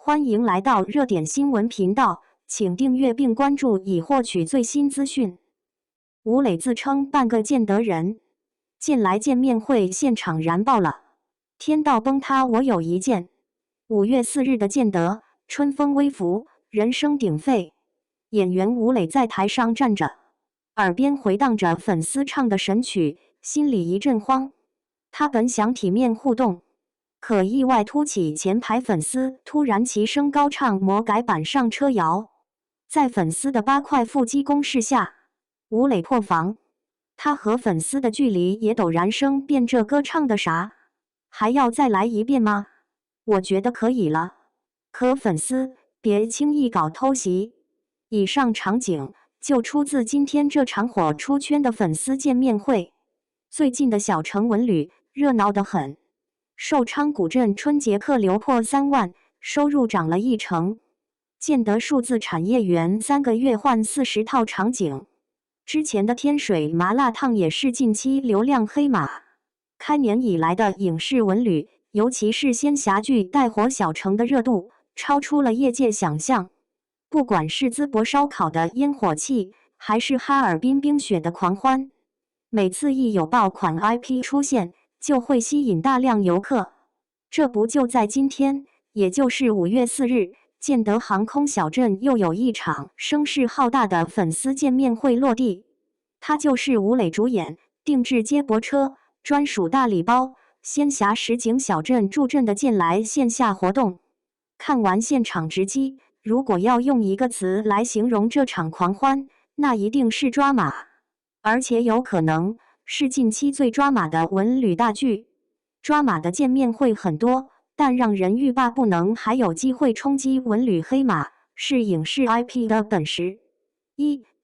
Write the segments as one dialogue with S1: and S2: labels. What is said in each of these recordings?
S1: 欢迎来到热点新闻频道，请订阅并关注以获取最新资讯。吴磊自称半个建德人，近来见面会现场燃爆了，天道崩塌我有一件。5月4日的建德，春风微拂，人声鼎沸，演员吴磊在台上站着，耳边回荡着粉丝唱的神曲，心里一阵慌。他本想体面互动，可意外突起前排粉丝突然齐声高唱魔改版上车摇，在粉丝的8块腹肌攻势下，吴磊破防，他和粉丝的距离也陡然生变。这歌唱的啥？还要再来一遍吗？我觉得可以了，可粉丝别轻易搞偷袭。以上场景就出自今天这场火出圈的粉丝见面会。最近的小城文旅热闹得很，寿昌古镇春节客流破3万，收入涨了1成。建德数字产业园3个月换40套场景，之前的天水麻辣烫也是近期流量黑马。开年以来的影视文旅，尤其是仙侠剧带火小城的热度，超出了业界想象。不管是淄博烧烤的烟火气，还是哈尔滨冰雪的狂欢，每次一有爆款 IP 出现，就会吸引大量游客。这不就在今天，也就是5月4日，建德航空小镇又有一场声势浩大的粉丝见面会落地。它就是吴磊主演、定制接驳车、专属大礼包、仙侠实景小镇助阵的建来线下活动。看完现场直击，如果要用一个词来形容这场狂欢，那一定是抓马，而且有可能是近期最抓马的文旅大剧。抓马的见面会很多，但让人欲罢不能还有机会冲击文旅黑马，是影视 IP 的本事。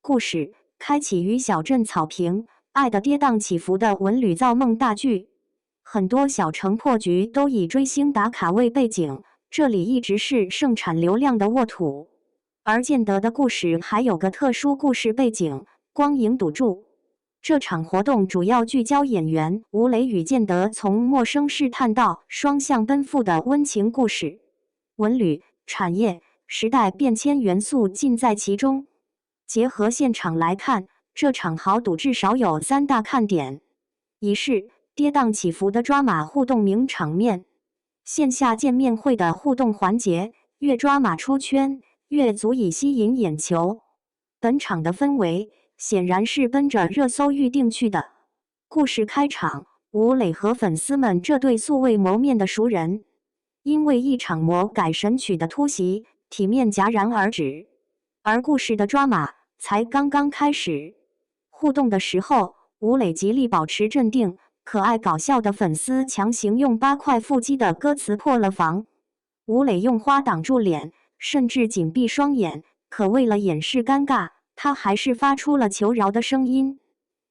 S1: 故事开启于小镇草坪，爱的跌宕起伏的文旅造梦大剧。很多小城破局都以追星打卡为背景，这里一直是盛产流量的沃土。而建德的故事还有个特殊故事背景，光影赌注。这场活动主要聚焦演员吴磊与建德从陌生试探到双向奔赴的温情故事，文旅、产业、时代变迁元素尽在其中。结合现场来看，这场豪赌至少有3大看点：一是跌宕起伏的抓马互动名场面，线下见面会的互动环节，越抓马出圈，越足以吸引眼球。本场的氛围显然是奔着热搜预定去的。故事开场，吴磊和粉丝们这对素未谋面的熟人，因为一场魔改神曲的突袭，体面戛然而止。而故事的抓马才刚刚开始。互动的时候，吴磊极力保持镇定，可爱搞笑的粉丝强行用8块腹肌的歌词破了防。吴磊用花挡住脸，甚至紧闭双眼，可为了掩饰尴尬，他还是发出了求饶的声音。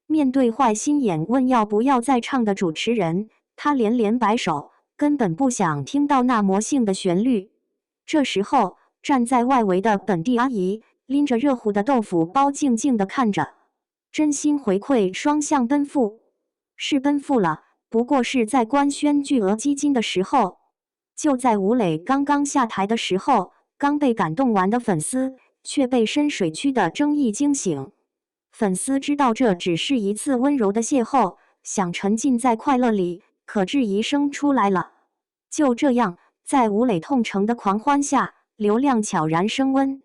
S1: 面对坏心眼问要不要再唱的主持人，他连连摆手，根本不想听到那魔性的旋律。这时候，站在外围的本地阿姨拎着热乎的豆腐包，静静地看着。真心回馈双向奔赴，是奔赴了，不过是在官宣巨额基金的时候。就在吴磊刚刚下台的时候，刚被感动完的粉丝却被深水区的争议惊醒。粉丝知道这只是一次温柔的邂逅，想沉浸在快乐里，可质疑声出来了。就这样，在吴磊痛成的狂欢下，流量悄然升温。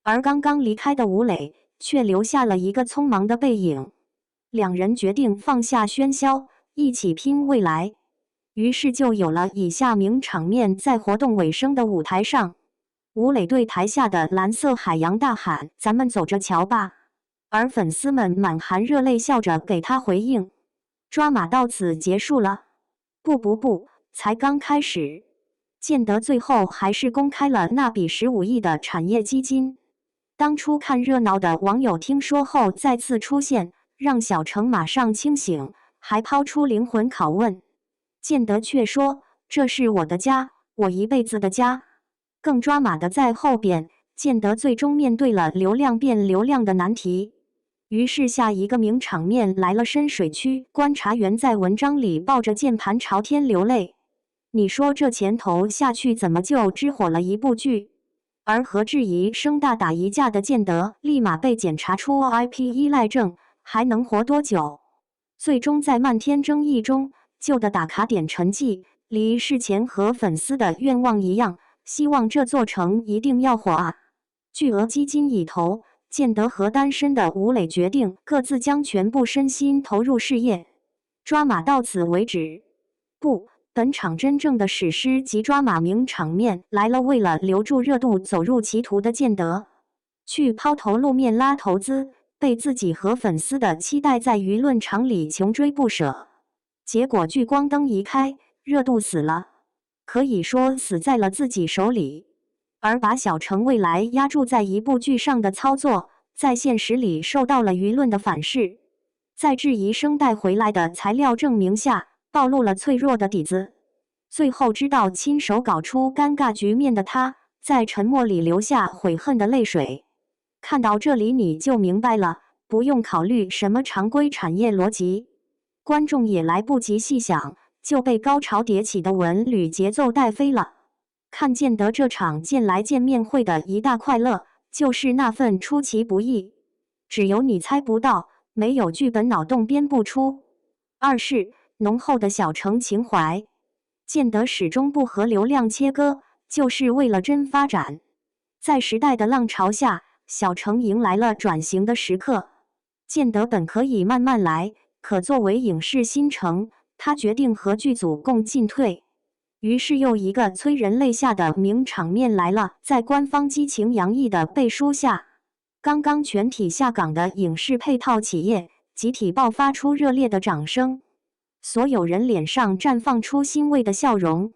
S1: 而刚刚离开的吴磊却留下了一个匆忙的背影。两人决定放下喧嚣，一起拼未来。于是就有了以下名场面。在活动尾声的舞台上，吴磊对台下的蓝色海洋大喊：“咱们走着瞧吧！”而粉丝们满含热泪笑着给他回应。抓马到此结束了？不，才刚开始。建德最后还是公开了那笔15亿的产业基金。当初看热闹的网友听说后再次出现，让小城马上清醒，还抛出灵魂拷问。建德却说：“这是我的家，我一辈子的家。”更抓马的在后边，建德最终面对了流量变流量的难题。于是下一个名场面来了，深水区观察员在文章里抱着键盘朝天流泪。你说这前头下去怎么就只火了一部剧？而和质疑声大打一架的建德，立马被检查出 IP 依赖症，还能活多久？最终在漫天争议中，旧的打卡点沉寂，离事前和粉丝的愿望一样，希望这座城一定要火啊！巨额基金已投，建德和单身的吴磊决定各自将全部身心投入事业，抓马到此为止。不，本场真正的史诗级抓马名场面来了，为了留住热度走入歧途的建德，去抛头露面拉投资，被自己和粉丝的期待在舆论场里穷追不舍，结果聚光灯一开，热度死了，可以说死在了自己手里。而把小城未来压注在一部剧上的操作，在现实里受到了舆论的反噬，在质疑声带回来的材料证明下，暴露了脆弱的底子。最后知道亲手搞出尴尬局面的他，在沉默里流下悔恨的泪水。看到这里你就明白了，不用考虑什么常规产业逻辑，观众也来不及细想，就被高潮迭起的文旅节奏带飞了。看建德这场见来见面会的一大快乐，就是那份出其不意，只有你猜不到，没有剧本脑洞编不出。二是浓厚的小城情怀，建德始终不和流量切割，就是为了真发展。在时代的浪潮下，小城迎来了转型的时刻。建德本可以慢慢来，可作为影视新城，他决定和剧组共进退。于是又一个催人泪下的名场面来了，在官方激情洋溢的背书下，刚刚全体下岗的影视配套企业集体爆发出热烈的掌声，所有人脸上绽放出欣慰的笑容。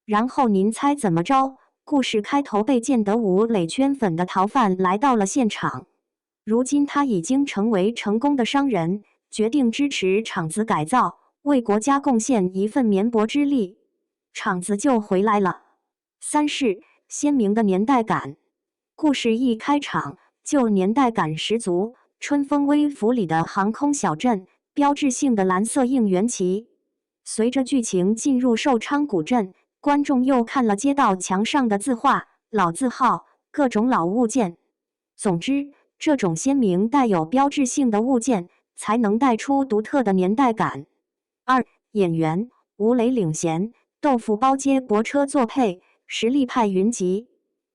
S1: 然后您猜怎么着？故事开头被建德吴磊圈粉的逃犯来到了现场，如今他已经成为成功的商人，决定支持厂子改造，为国家贡献一份绵薄之力。厂子就回来了。三是鲜明的年代感，故事一开场就年代感十足。春风微拂里的航空小镇，标志性的蓝色应援旗。随着剧情进入寿昌古镇，观众又看了街道墙上的字画、老字号、各种老物件。总之，这种鲜明带有标志性的物件，才能带出独特的年代感。二、演员吴磊领衔。豆腐包接驳车作配，实力派云集。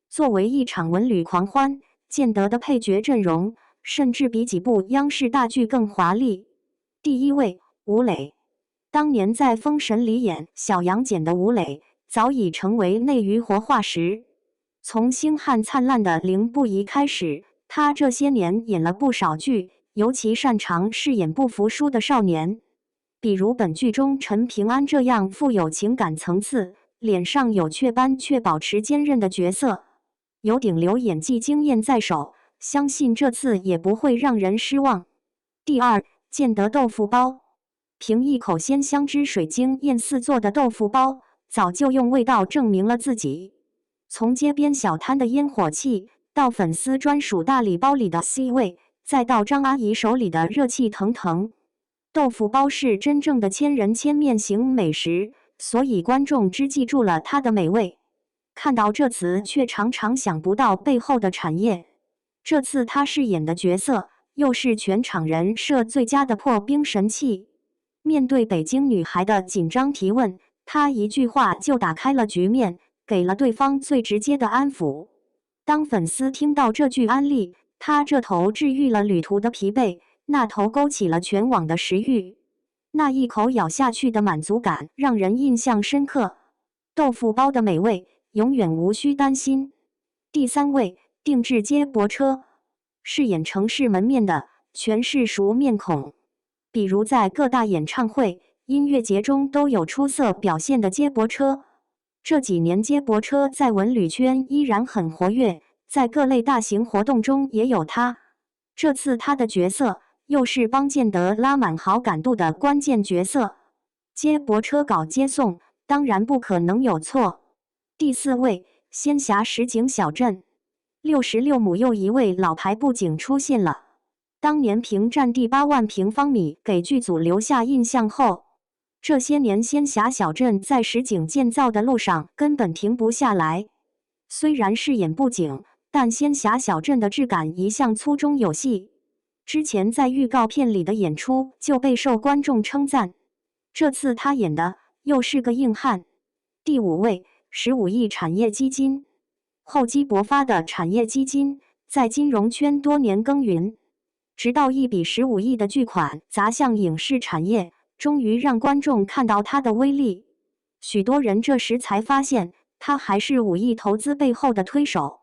S1: 作为一场文旅狂欢，建德的配角阵容甚至比几部央视大剧更华丽。第一位，吴磊。当年在《封神》里演小杨戬的吴磊，早已成为内娱活化石。从星汉灿烂的凌不疑开始，他这些年演了不少剧，尤其擅长饰演不服输的少年。比如本剧中陈平安这样富有情感层次、脸上有雀斑却保持坚韧的角色，有顶流演技经验在手，相信这次也不会让人失望。第二，建德豆腐包，凭一口鲜香汁水晶艳四座的豆腐包，早就用味道证明了自己。从街边小摊的烟火气，到粉丝专属大礼包里的 C 位，再到张阿姨手里的热气腾腾。豆腐包是真正的千人千面型美食，所以观众只记住了它的美味。看到这词，却常常想不到背后的产业。这次他饰演的角色，又是全场人设最佳的破冰神器。面对北京女孩的紧张提问，他一句话就打开了局面，给了对方最直接的安抚。当粉丝听到这句安利，他这头治愈了旅途的疲惫，那头勾起了全网的食欲，那一口咬下去的满足感让人印象深刻。豆腐包的美味永远无需担心。第三位，定制接驳车，饰演城市门面的全是熟面孔，比如在各大演唱会、音乐节中都有出色表现的接驳车。这几年接驳车在文旅圈依然很活跃，在各类大型活动中也有他。这次他的角色又是帮建德拉满好感度的关键角色，接驳车搞接送，当然不可能有错。第四位，仙侠实景小镇，66亩又一位老牌布景出现了。当年凭占地8万平方米给剧组留下印象后，这些年仙侠小镇在实景建造的路上根本停不下来。虽然是演布景，但仙侠小镇的质感一向粗中有细。之前在预告片里的演出就备受观众称赞，这次他演的又是个硬汉。第5位，15亿产业基金。厚积薄发的产业基金在金融圈多年耕耘，直到一笔15亿的巨款砸向影视产业，终于让观众看到它的威力。许多人这时才发现，他还是5亿投资背后的推手。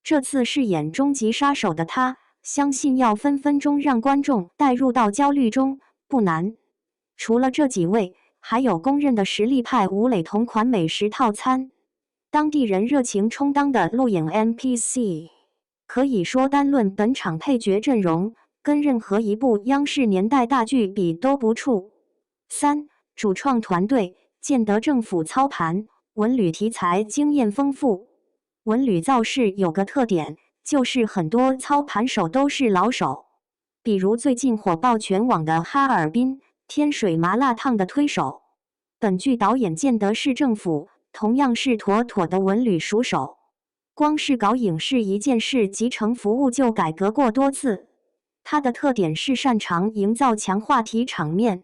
S1: 这次饰演终极杀手的他，相信要分分钟让观众带入到焦虑中不难。除了这几位，还有公认的实力派吴磊同款美食套餐，当地人热情充当的路演 NPC， 可以说单论本场配角阵容，跟任何一部央视年代大剧比都不怵。3. 主创团队建德政府操盘，文旅题材经验丰富。文旅造势有个特点，就是很多操盘手都是老手，比如最近火爆全网的哈尔滨天水麻辣烫的推手。本剧导演建德市政府同样是妥妥的文旅熟手，光是搞影视一件事集成服务就改革过多次。他的特点是擅长营造强话题场面，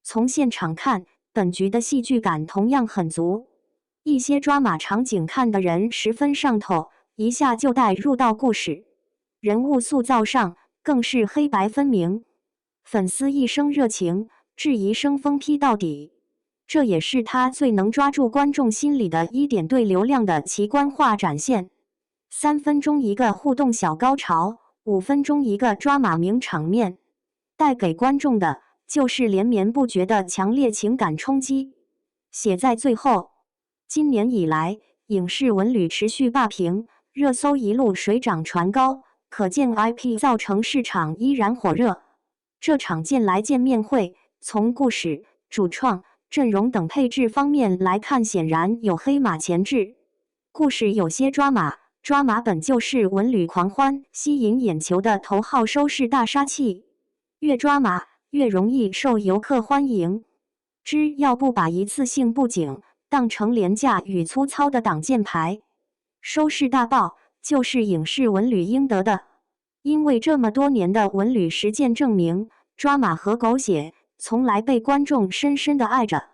S1: 从现场看，本局的戏剧感同样很足。一些抓马场景看的人十分上头，一下就带入到故事。人物塑造上更是黑白分明，粉丝一声热情，质疑声疯批到底。这也是他最能抓住观众心里的一点对流量的奇观化展现。3分钟一个互动小高潮，5分钟一个抓马名场面，带给观众的就是连绵不绝的强烈情感冲击。写在最后，今年以来，影视文旅持续霸屏，热搜一路水涨船高，可见 IP 造成市场依然火热。这场见来见面会，从故事、主创、阵容等配置方面来看，显然有黑马潜质。故事有些抓马，抓马本就是文旅狂欢、吸引眼球的头号收视大杀器，越抓马越容易受游客欢迎。要不把一次性布景当成廉价与粗糙的挡箭牌，收视大爆就是影视文旅应得的。因为这么多年的文旅实践证明，抓马和狗血从来被观众深深地爱着。